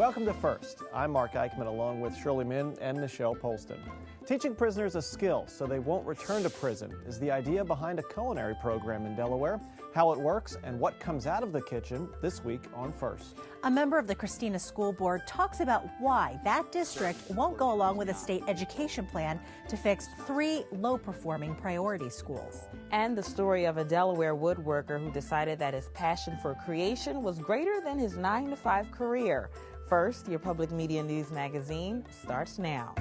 Welcome to First. I'm Mark Eichman along with Shirley Min and Nichelle Polston. Teaching prisoners a skill so they won't return to prison is the idea behind a culinary program in Delaware. How it works and what comes out of the kitchen this week on First. A member of the Christina School Board talks about why that district won't go along with a state education plan to fix 3 low-performing priority schools. And the story of a Delaware woodworker who decided that his passion for creation was greater than his 9-to-5 career. First, your public media news magazine starts now.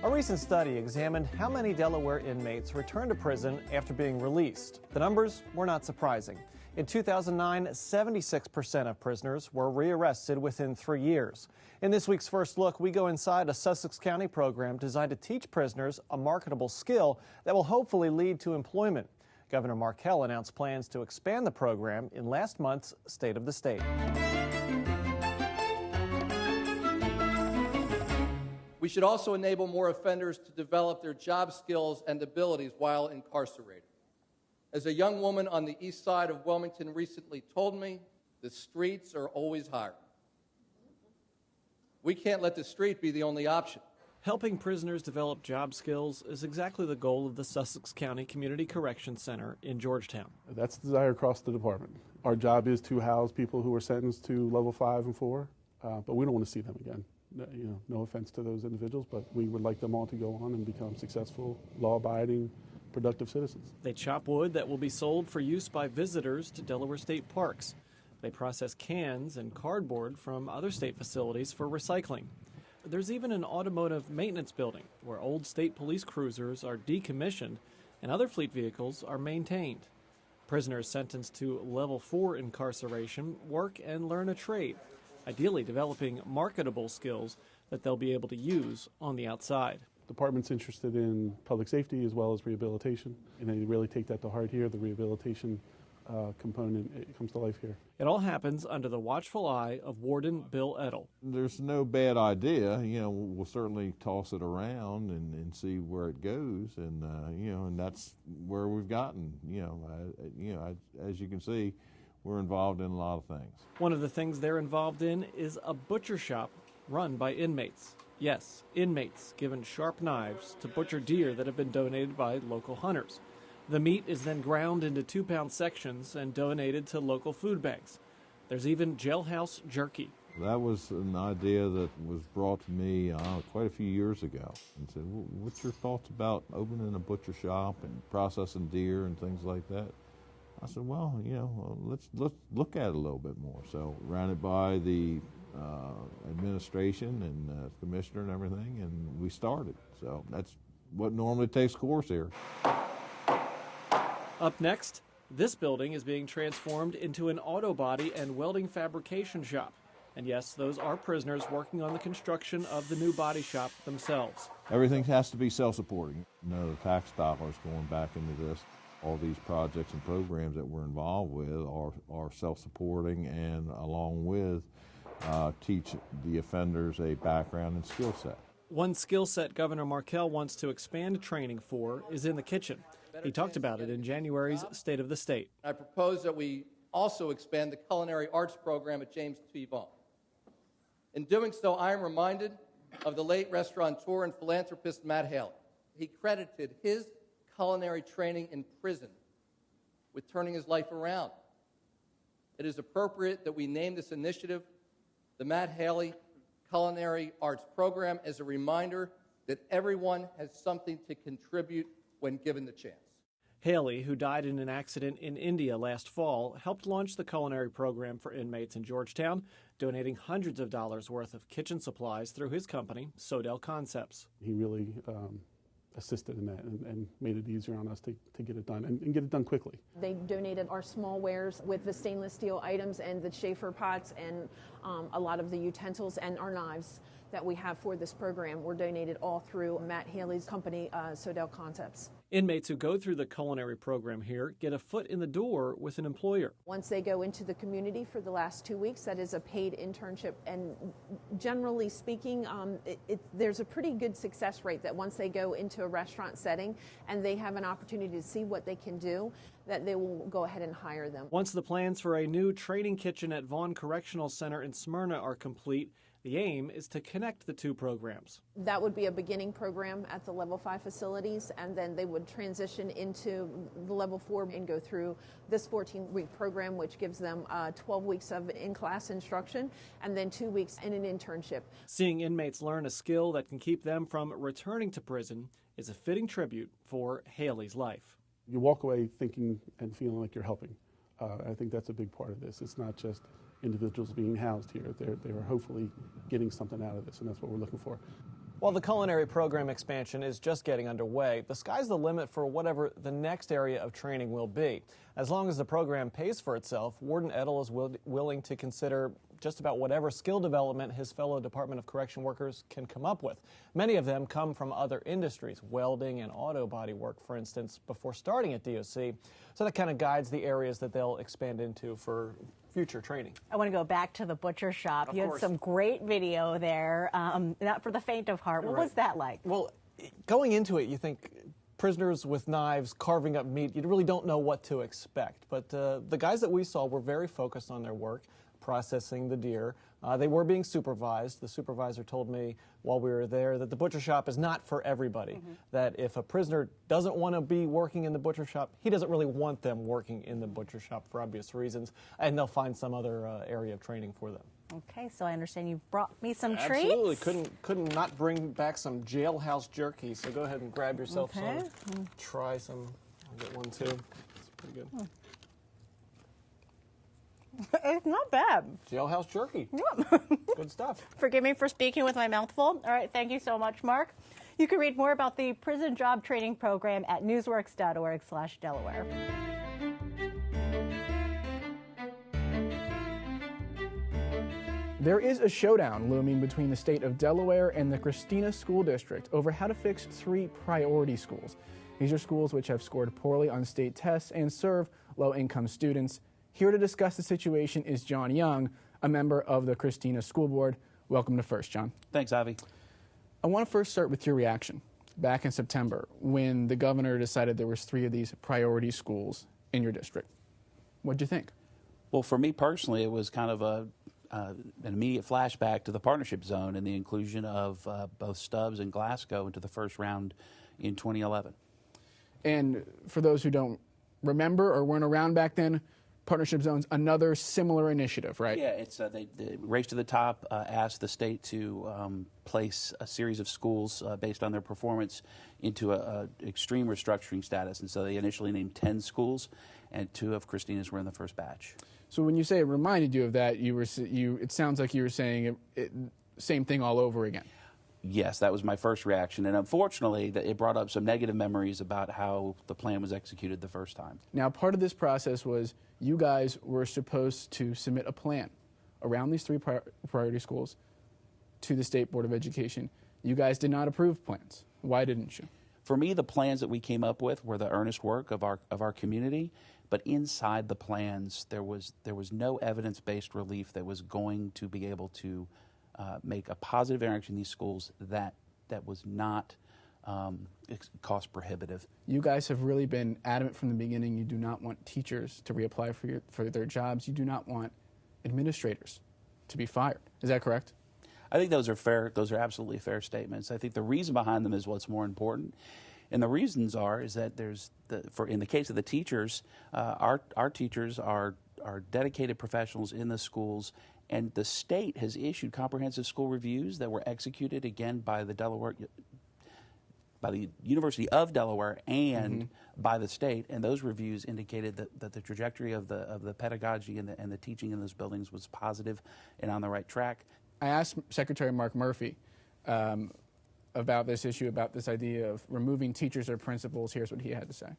A recent study examined how many Delaware inmates returned to prison after being released. The numbers were not surprising. In 2009, 76% of prisoners were rearrested within 3 years. In this week's First Look, we go inside a Sussex County program designed to teach prisoners a marketable skill that will hopefully lead to employment. Governor Markell announced plans to expand the program in last month's State of the State. We should also enable more offenders to develop their job skills and abilities while incarcerated. As a young woman on the east side of Wilmington recently told me, the streets are always hiring. We can't let the street be the only option. Helping prisoners develop job skills is exactly the goal of the Sussex County Community Correction Center in Georgetown. That's the desire across the department. Our job is to house people who are sentenced to level 5 and 4, but we don't want to see them again. No offense to those individuals, but we would like them all to go on and become successful, law-abiding, productive citizens. They chop wood that will be sold for use by visitors to Delaware state parks. They process cans and cardboard from other state facilities for recycling. There's even an automotive maintenance building where old state police cruisers are decommissioned and other fleet vehicles are maintained. Prisoners sentenced to level 4 incarceration work and learn a trade, ideally developing marketable skills that they'll be able to use on the outside. The department's interested in public safety as well as rehabilitation, and they really take that to heart here. The rehabilitation component, it comes to life here. It all happens under the watchful eye of Warden Bill Edel. There's no bad idea. We'll certainly toss it around and see where it goes, and and that's where we've gotten. As you can see, we're involved in a lot of things. One of the things they're involved in is a butcher shop run by inmates. Yes, inmates given sharp knives to butcher deer that have been donated by local hunters. The meat is then ground into 2-pound sections and donated to local food banks. There's even jailhouse jerky. That was an idea that was brought to me quite a few years ago. And said, what's your thoughts about opening a butcher shop and processing deer and things like that? I said, well, let's look at it a little bit more. So ran it by the administration and commissioner and everything, and we started. So that's what normally takes course here. Up next, this building is being transformed into an auto body and welding fabrication shop. And yes, those are prisoners working on the construction of the new body shop themselves. Everything has to be self-supporting. No tax dollars going back into this. All these projects and programs that we're involved with are self-supporting, and along with teach the offenders a background and skill set. One skill set Governor Markell wants to expand training for is in the kitchen. He talked about it in January's State of the State. I propose that we also expand the culinary arts program at James T. Vaughn. In doing so, I am reminded of the late restaurateur and philanthropist Matt Haley. He credited his culinary training in prison with turning his life around. It is appropriate that we name this initiative the Matt Haley Culinary Arts Program as a reminder that everyone has something to contribute when given the chance. Haley, who died in an accident in India last fall, helped launch the culinary program for inmates in Georgetown, donating hundreds of dollars worth of kitchen supplies through his company, Sodell Concepts. He really assisted in that and made it easier on us to get it done and get it done quickly. They donated our small wares with the stainless steel items and the Schaefer pots and a lot of the utensils and our knives. that we have for this program were donated all through Matt Haley's company, Sodell Concepts. Inmates who go through the culinary program here get a foot in the door with an employer. Once they go into the community for the last 2 weeks, that is a paid internship. And generally speaking, there's a pretty good success rate that once they go into a restaurant setting and they have an opportunity to see what they can do, that they will go ahead and hire them. Once the plans for a new training kitchen at Vaughn Correctional Center in Smyrna are complete, the aim is to connect the two programs. That would be a beginning program at the level 5 facilities, and then they would transition into the level 4 and go through this 14-week program, which gives them 12 weeks of in-class instruction and then 2 weeks in an internship. Seeing inmates learn a skill that can keep them from returning to prison is a fitting tribute for Haley's life. You walk away thinking and feeling like you're helping. I think that's a big part of this. It's not just individuals being housed here. They are hopefully getting something out of this, and that's what we're looking for. While the culinary program expansion is just getting underway, the sky's the limit for whatever the next area of training will be. As long as the program pays for itself, Warden Edel is willing to consider just about whatever skill development his fellow Department of Correction workers can come up with. Many of them come from other industries, welding and auto body work, for instance, before starting at DOC. So that kind of guides the areas that they'll expand into for future training. I want to go back to the butcher shop. You had some great video there, not for the faint of heart. What was that like? Well, going into it, you think prisoners with knives carving up meat, you really don't know what to expect. But the guys that we saw were very focused on their work, processing the deer. They were being supervised. The supervisor told me while we were there that the butcher shop is not for everybody, that if a prisoner doesn't want to be working in the butcher shop, he doesn't really want them working in the butcher shop for obvious reasons, and they'll find some other area of training for them. Okay, so I understand you've brought me some treats. Absolutely. Couldn't not bring back some jailhouse jerky, so go ahead and grab yourself some. Try some. I'll get one too. It's pretty good. It's not bad. Jailhouse jerky. Yeah. Good stuff. Forgive me for speaking with my mouth full. All right, thank you so much, Mark. You can read more about the prison job training program at newsworks.org/Delaware. There is a showdown looming between the state of Delaware and the Christina School District over how to fix 3 priority schools. These are schools which have scored poorly on state tests and serve low-income students. Here to discuss the situation is John Young, a member of the Christina School Board. Welcome to First, John. Thanks, Avi. I want to first start with your reaction back in September when the governor decided there was 3 of these priority schools in your district. What did you think? Well, for me personally, it was kind of an immediate flashback to the partnership zone and the inclusion of both Stubbs and Glasgow into the first round in 2011. And for those who don't remember or weren't around back then, Partnership Zone's another similar initiative, right? Yeah, it's the Race to the Top asked the state to place a series of schools based on their performance into a extreme restructuring status, and so they initially named 10 schools, and 2 of Christina's were in the first batch. So when you say it reminded you of that, it sounds like you were saying same thing all over again. Yes, that was my first reaction, and unfortunately, it brought up some negative memories about how the plan was executed the first time. Now, part of this process was you guys were supposed to submit a plan around these 3 priority schools to the State Board of Education. You guys did not approve plans. Why didn't you? For me, the plans that we came up with were the earnest work of our community, but inside the plans, there was no evidence-based relief that was going to be able to make a positive interaction in these schools that was not cost prohibitive. You guys have really been adamant from the beginning. You do not want teachers to reapply for their jobs. You do not want administrators to be fired. Is that correct? I think those are fair. Those are absolutely fair statements. I think the reason behind them is what's more important, and the reasons is that in the case of the teachers, our teachers are dedicated professionals in the schools. And the state has issued comprehensive school reviews that were executed again by the University of Delaware and by the state. And those reviews indicated that the trajectory of the pedagogy and the teaching in those buildings was positive and on the right track. I asked Secretary Mark Murphy about this issue, about this idea of removing teachers or principals. Here's what he had to say.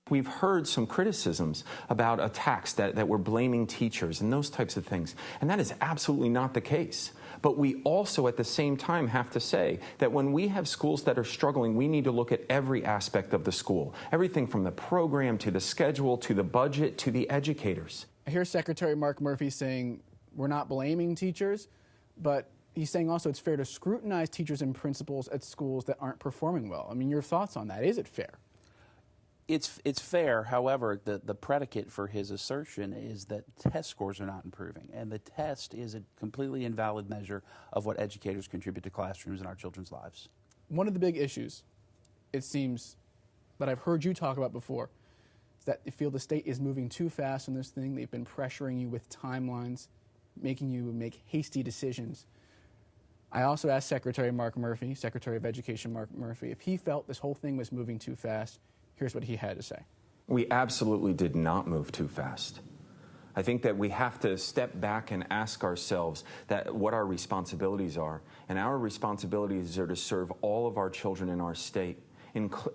We've heard some criticisms about attacks that we're blaming teachers and those types of things, and that is absolutely not the case. But we also at the same time have to say that when we have schools that are struggling, we need to look at every aspect of the school, everything from the program to the schedule to the budget to the educators. I hear Secretary Mark Murphy saying we're not blaming teachers, but he's saying also it's fair to scrutinize teachers and principals at schools that aren't performing well. I mean, your thoughts on that? Is it fair? It's fair. However, the predicate for his assertion is that test scores are not improving, and the test is a completely invalid measure of what educators contribute to classrooms in our children's lives. One of the big issues, it seems, that I've heard you talk about before, is that you feel the state is moving too fast on this thing. They've been pressuring you with timelines, making you make hasty decisions. I also asked Secretary Mark Murphy, Secretary of Education Mark Murphy, if he felt this whole thing was moving too fast. Here's what he had to say. We absolutely did not move too fast. I think that we have to step back and ask ourselves that what our responsibilities are. And our responsibilities are to serve all of our children in our state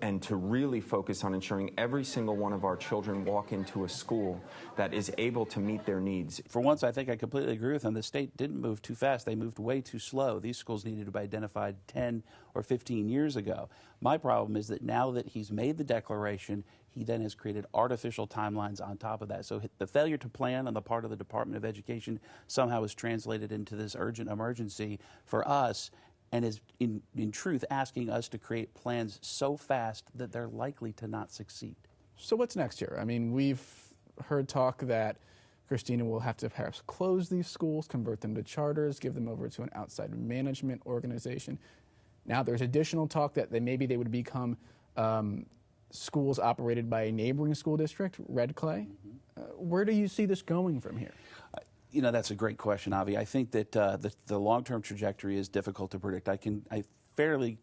and to really focus on ensuring every single one of our children walk into a school that is able to meet their needs. For once, I think I completely agree with him. The state didn't move too fast. They moved way too slow. These schools needed to be identified 10 or 15 years ago. My problem is that now that he's made the declaration, he then has created artificial timelines on top of that. So the failure to plan on the part of the Department of Education somehow is translated into this urgent emergency for us, and is in truth asking us to create plans so fast that they're likely to not succeed. So what's next here? I mean, we've heard talk that Christina will have to perhaps close these schools, convert them to charters, give them over to an outside management organization. Now there's additional talk that maybe they would become schools operated by a neighboring school district, Red Clay. Where do you see this going from here? You know, that's a great question, Avi. I think that the long-term trajectory is difficult to predict. I'm fairly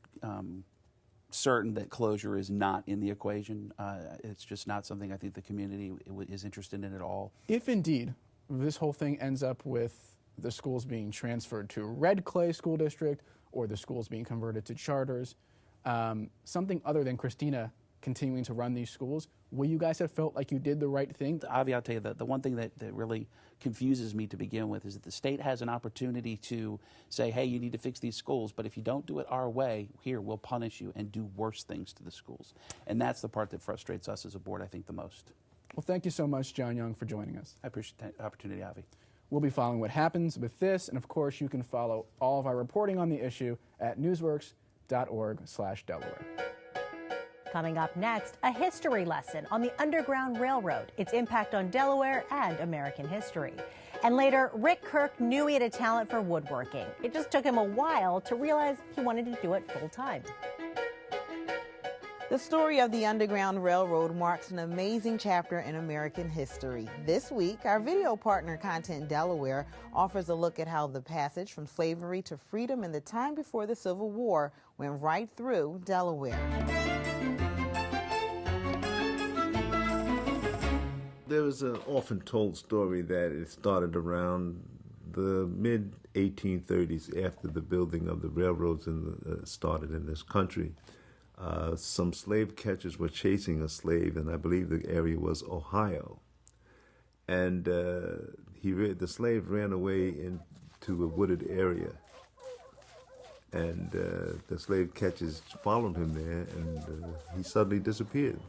certain that closure is not in the equation. It's just not something I think the community is interested in at all. If indeed this whole thing ends up with the schools being transferred to Red Clay School District or the schools being converted to charters, something other than Christina continuing to run these schools, will you guys have felt like you did the right thing? Avi, I'll tell you that the one thing that really confuses me to begin with is that the state has an opportunity to say, hey, you need to fix these schools, but if you don't do it our way, here, we'll punish you and do worse things to the schools. And that's the part that frustrates us as a board, I think, the most. Well, thank you so much, John Young, for joining us. I appreciate the opportunity, Avi. We'll be following what happens with this, and of course, you can follow all of our reporting on the issue at newsworks.org/Delaware. Coming up next, a history lesson on the Underground Railroad, its impact on Delaware and American history. And later, Rick Kirk knew he had a talent for woodworking. It just took him a while to realize he wanted to do it full time. The story of the Underground Railroad marks an amazing chapter in American history. This week, our video partner, Content Delaware, offers a look at how the passage from slavery to freedom in the time before the Civil War went right through Delaware. There was an often told story that it started around the mid-1830s after the building of the railroads started in this country. Some slave catchers were chasing a slave, and I believe the area was Ohio. And the slave ran away into a wooded area. And the slave catchers followed him there, and he suddenly disappeared.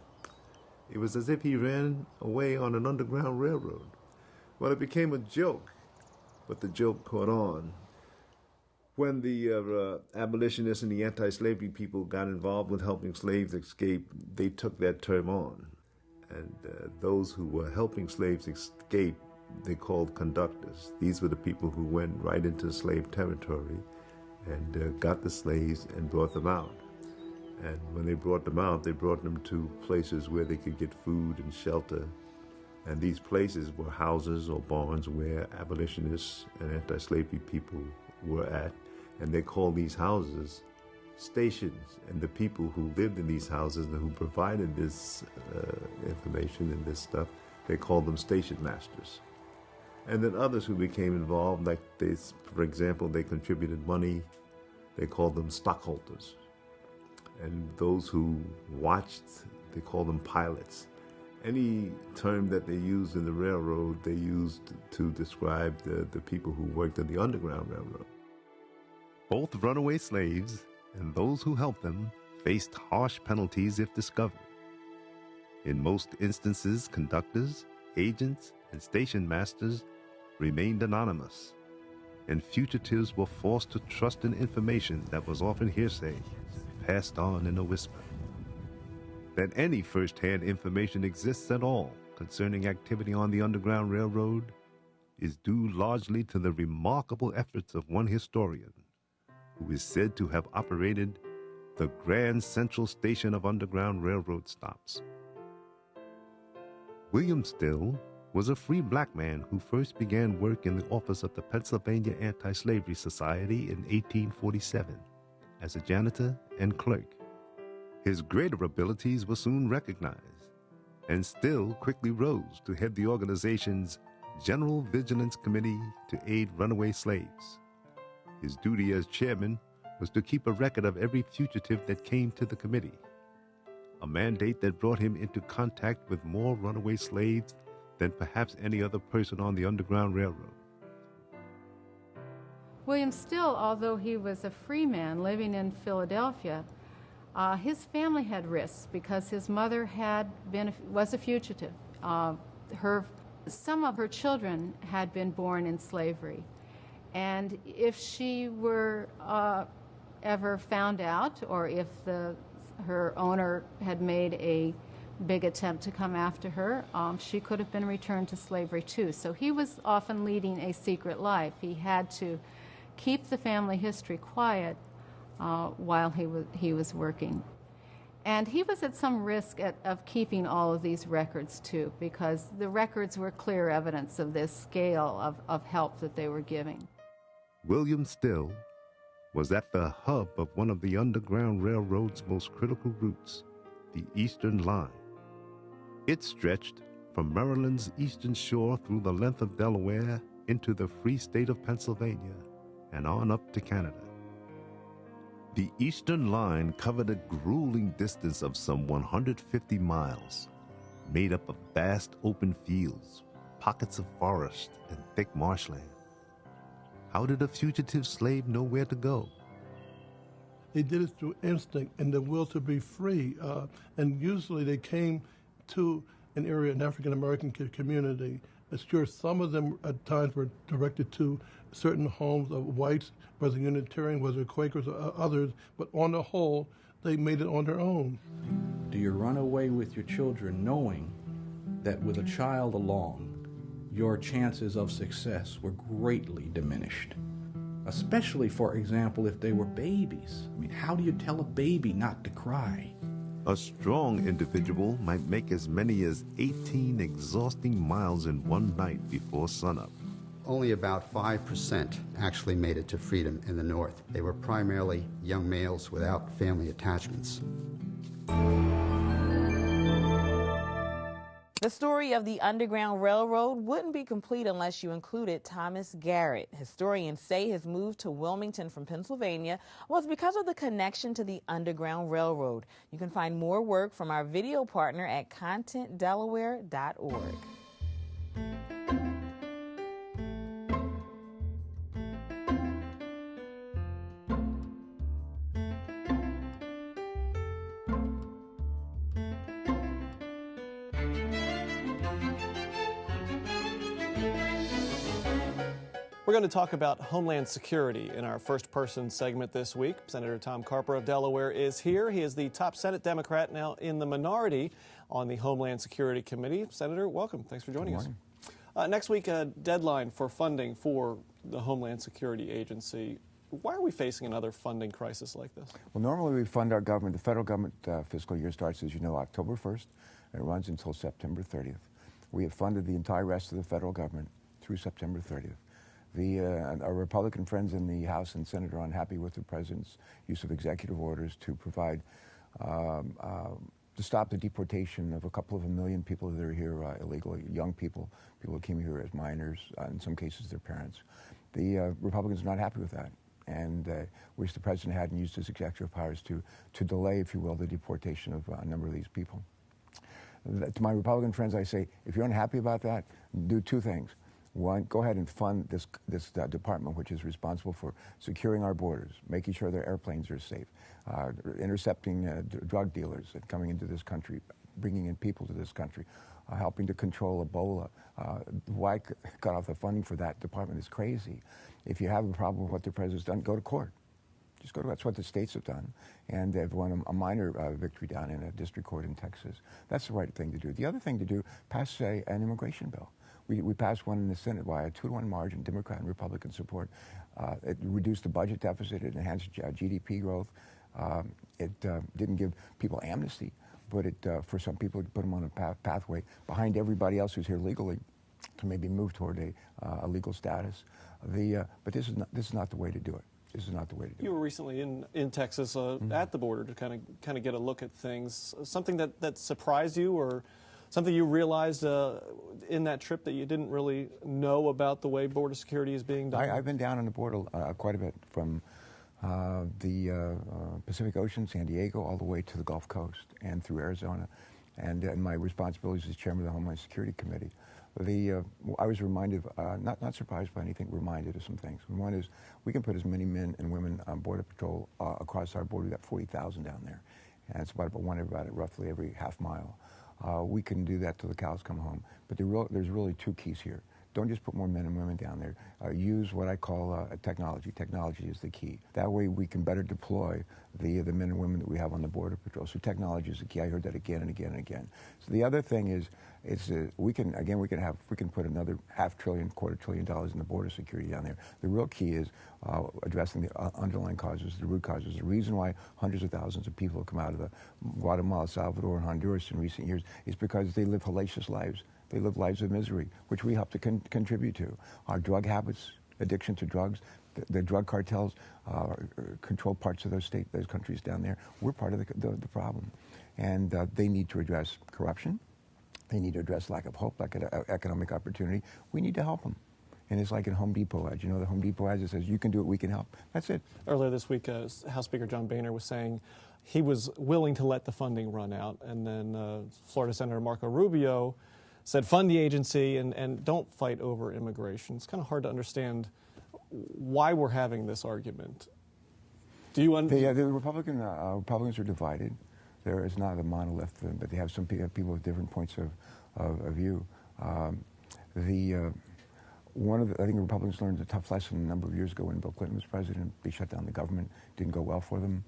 It was as if he ran away on an underground railroad. Well, it became a joke, but the joke caught on. When the abolitionists and the anti-slavery people got involved with helping slaves escape, they took that term on. And those who were helping slaves escape, they called conductors. These were the people who went right into slave territory and got the slaves and brought them out. And when they brought them out, they brought them to places where they could get food and shelter. And these places were houses or barns where abolitionists and anti-slavery people were at. And they called these houses stations. And the people who lived in these houses and who provided this information and this stuff, they called them station masters. And then others who became involved, like for example, they contributed money, they called them stockholders. And those who watched, they called them pilots. Any term that they used in the railroad, they used to describe the people who worked on the Underground Railroad. Both runaway slaves and those who helped them faced harsh penalties if discovered. In most instances, conductors, agents, and station masters remained anonymous, and fugitives were forced to trust in information that was often hearsay, passed on in a whisper. That any first-hand information exists at all concerning activity on the Underground Railroad is due largely to the remarkable efforts of one historian who is said to have operated the Grand Central Station of Underground Railroad stops. William Still was a free black man who first began work in the office of the Pennsylvania Anti-Slavery Society in 1847 as a janitor and clerk. His greater abilities were soon recognized, and Still quickly rose to head the organization's General Vigilance Committee to aid runaway slaves. His duty as chairman was to keep a record of every fugitive that came to the committee, a mandate that brought him into contact with more runaway slaves than perhaps any other person on the Underground Railroad. William Still, although he was a free man living in Philadelphia, his family had risks because his mother was a fugitive. Some of her children had been born in slavery, and if she were ever found out, or if her owner had made a big attempt to come after her, she could have been returned to slavery too. So he was often leading a secret life. He had to keep the family history quiet while he was working. And he was at some risk of keeping all of these records too, because the records were clear evidence of this scale of help that they were giving. William Still was at the hub of one of the Underground Railroad's most critical routes, the Eastern Line. It stretched from Maryland's eastern shore through the length of Delaware into the free state of Pennsylvania and on up to Canada. The Eastern Line covered a grueling distance of some 150 miles, made up of vast open fields, pockets of forest, and thick marshland. How did a fugitive slave know where to go? They did it through instinct and the will to be free. And usually they came to an area, an African-American community. Sure, some of them at times were directed to certain homes of whites, whether Unitarian, whether Quakers or others, but on the whole, they made it on their own. Do you run away with your children knowing that with a child along, your chances of success were greatly diminished? Especially, for example, if they were babies. I mean, how do you tell a baby not to cry? A strong individual might make as many as 18 exhausting miles in one night before sunup. Only about 5% actually made it to freedom in the North. They were primarily young males without family attachments. The story of the Underground Railroad wouldn't be complete unless you included Thomas Garrett. Historians say his move to Wilmington from Pennsylvania was because of the connection to the Underground Railroad. You can find more work from our video partner at contentdelaware.org. We're going to talk about Homeland Security in our first-person segment this week. Senator Tom Carper of Delaware is here. He is the top Senate Democrat, now in the minority on the Homeland Security Committee. Senator, welcome. Thanks for joining us. Next week, a deadline for funding for the Homeland Security Agency. Why are we facing another funding crisis like this? Well, normally we fund our government. The federal government fiscal year starts, as you know, October 1st, and it runs until September 30th. We have funded the entire rest of the federal government through September 30th. Our Republican friends in the House and Senate are unhappy with the president's use of executive orders to provide, to stop the deportation of a couple of million people that are here illegally, young people who came here as minors, in some cases their parents. The Republicans are not happy with that, and wish the president hadn't used his executive powers to delay, if you will, the deportation of a number of these people. To my Republican friends, I say, if you're unhappy about that, do two things. One, go ahead and fund this department, which is responsible for securing our borders, making sure their airplanes are safe, intercepting drug dealers that coming into this country, bringing in people to this country, helping to control Ebola. Why cut off the funding for that department is crazy. If you have a problem with what the president's done, go to court. Just go to, that's what the states have done. And they've won a minor victory down in a district court in Texas. That's the right thing to do. The other thing to do, pass an immigration bill. We passed one in the Senate by a 2-to-1 margin, Democrat and Republican support. It reduced the budget deficit, it enhanced GDP growth. It didn't give people amnesty, but it, for some people, it put them on a pathway behind everybody else who's here legally to maybe move toward a legal status. But this is not the way to do it. This is not the way to do it. You were recently in Texas at the border to kind of get a look at things. Something that surprised you, or something you realized in that trip that you didn't really know about the way border security is being done? I've been down on the border quite a bit, from the Pacific Ocean, San Diego, all the way to the Gulf Coast and through Arizona. And my responsibilities as chairman of the Homeland Security Committee. I was reminded, not surprised by anything, reminded of some things. One is, we can put as many men and women on Border Patrol across our border. We've got 40,000 down there. And it's about roughly every half mile. We can do that till the cows come home. But there's really two keys here. Don't just put more men and women down there. Use what I call technology. Technology is the key. That way we can better deploy the men and women that we have on the Border Patrol. So technology is the key. I heard that again and again and again. So the other thing is we can put another $500 billion, $250 billion in the border security down there. The real key is addressing the underlying causes, the root causes. The reason why hundreds of thousands of people have come out of Guatemala, Salvador, and Honduras in recent years is because they live hellacious lives. They live lives of misery, which we help to contribute to. Our drug habits, addiction to drugs, the drug cartels control parts of those countries down there. We're part of the problem. And they need to address corruption. They need to address lack of hope, lack of economic opportunity. We need to help them. And it's like in Home Depot ads. You know, the Home Depot ads that says, you can do it, we can help. That's it. Earlier this week, House Speaker John Boehner was saying he was willing to let the funding run out. And then Florida Senator Marco Rubio said fund the agency and don't fight over immigration. It's kind of hard to understand why we're having this argument. Do you understand? The Republicans are divided. There is not a monolith, but they have people with different points of view. I think the Republicans learned a tough lesson a number of years ago when Bill Clinton was president. They shut down the government, didn't go well for them.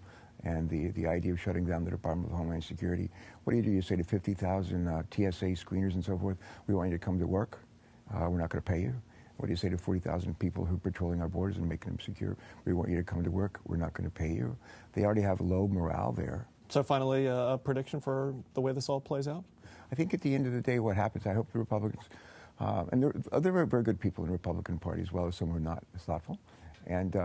And the idea of shutting down the Department of Homeland Security, what do? You say to 50,000 TSA screeners and so forth, we want you to come to work, we're not going to pay you. What do you say to 40,000 people who are patrolling our borders and making them secure? We want you to come to work, we're not going to pay you. They already have low morale there. So finally, a prediction for the way this all plays out? I think at the end of the day what happens, I hope the Republicans, and there are very good people in the Republican Party as well as some who are not as thoughtful. And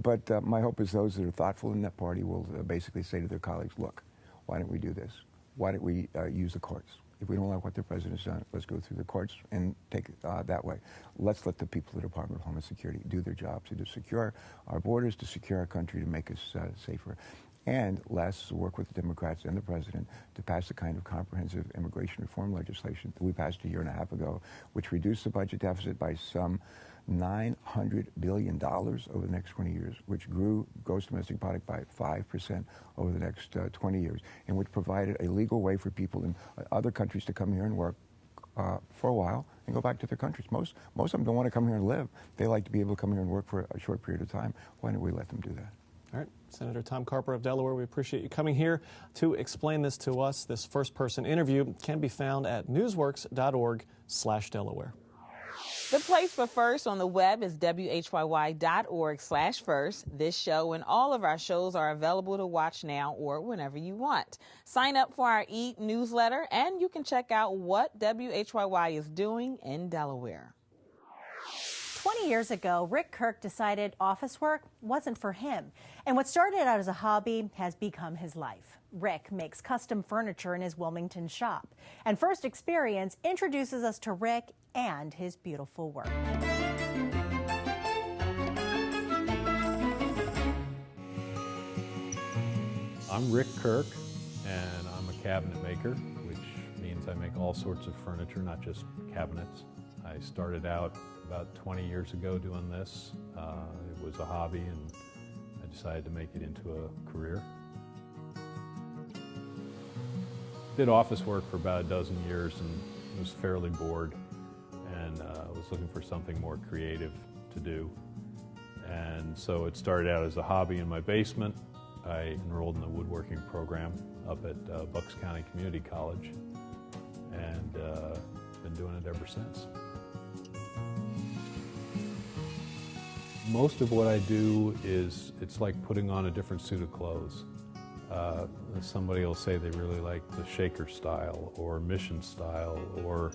but my hope is those that are thoughtful in that party will basically say to their colleagues, look, why don't we do this? Why don't we use the courts? If we don't like what the president's done, let's go through the courts and take it that way. Let's let the people of the Department of Homeland Security do their jobs to secure our borders, to secure our country, to make us safer. And last, work with the Democrats and the president to pass the kind of comprehensive immigration reform legislation that we passed a year and a half ago, which reduced the budget deficit by some $900 billion over the next 20 years, which grew gross domestic product by 5% over the next 20 years, and which provided a legal way for people in other countries to come here and work for a while and go back to their countries. Most of them don't want to come here and live. They like to be able to come here and work for a short period of time. Why don't we let them do that? All right, Senator Tom Carper of Delaware, we appreciate you coming here to explain this to us. This first-person interview can be found at newsworks.org/Delaware. The place for First on the web is WHYY.org/First. This show and all of our shows are available to watch now or whenever you want. Sign up for our e-newsletter, and you can check out what WHYY is doing in Delaware. 20 years ago, Rick Kirk decided office work wasn't for him. And what started out as a hobby has become his life. Rick makes custom furniture in his Wilmington shop. And First Experience introduces us to Rick and his beautiful work. I'm Rick Kirk, and I'm a cabinet maker, which means I make all sorts of furniture, not just cabinets. I started out about 20 years ago doing this. It was a hobby, and I decided to make it into a career. Did office work for about a dozen years and was fairly bored, and was looking for something more creative to do. And so it started out as a hobby in my basement. I enrolled in the woodworking program up at Bucks County Community College, and been doing it ever since. Most of what I do is, it's like putting on a different suit of clothes. Somebody will say they really like the Shaker style or Mission style or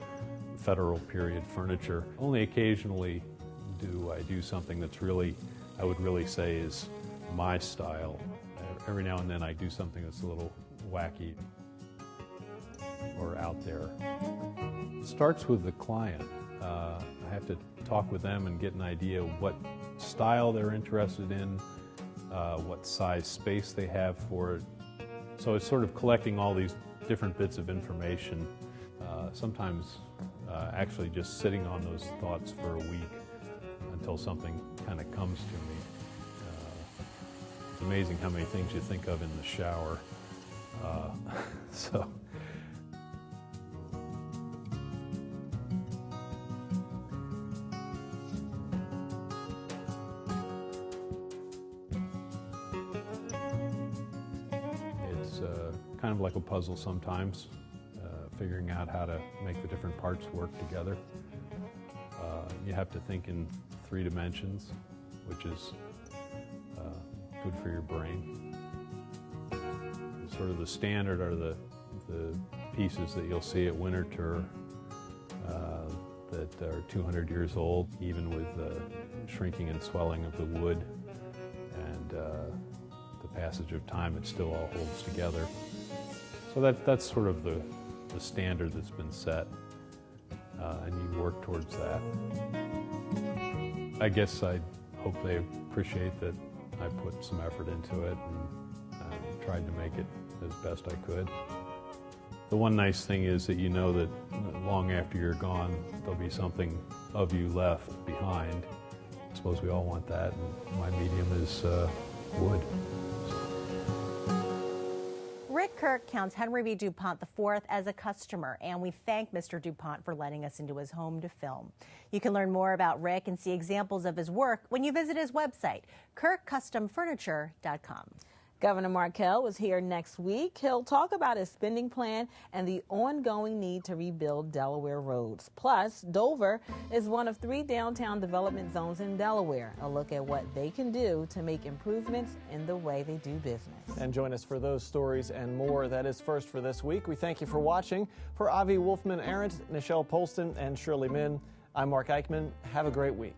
Federal period furniture. Only occasionally do I do something that's really, I would really say is my style. Every now and then I do something that's a little wacky or out there. It starts with the client. I have to talk with them and get an idea of what style they're interested in, what size space they have for it. So it's sort of collecting all these different bits of information, sometimes actually just sitting on those thoughts for a week until something kind of comes to me. It's amazing how many things you think of in the shower. So. It's kind of like a puzzle sometimes, figuring out how to make the different parts work together. You have to think in 3 dimensions, which is good for your brain. Sort of the standard are the pieces that you'll see at Winter Tour that are 200 years old, even with the shrinking and swelling of the wood and the passage of time, it still all holds together. So that's sort of the standard that's been set, and you work towards that. I guess I hope they appreciate that I put some effort into it and tried to make it as best I could. The one nice thing is that you know that long after you're gone, there'll be something of you left behind. I suppose we all want that, and my medium is wood. Rick Kirk counts Henry B. DuPont IV as a customer, and we thank Mr. DuPont for letting us into his home to film. You can learn more about Rick and see examples of his work when you visit his website, kirkcustomfurniture.com. Governor Markell was here next week. He'll talk about his spending plan and the ongoing need to rebuild Delaware roads. Plus, Dover is one of 3 downtown development zones in Delaware. A look at what they can do to make improvements in the way they do business. And join us for those stories and more. That is First for this week. We thank you for watching. For Avi Wolfman-Arendt, Nichelle Polston, and Shirley Min, I'm Mark Eichman. Have a great week.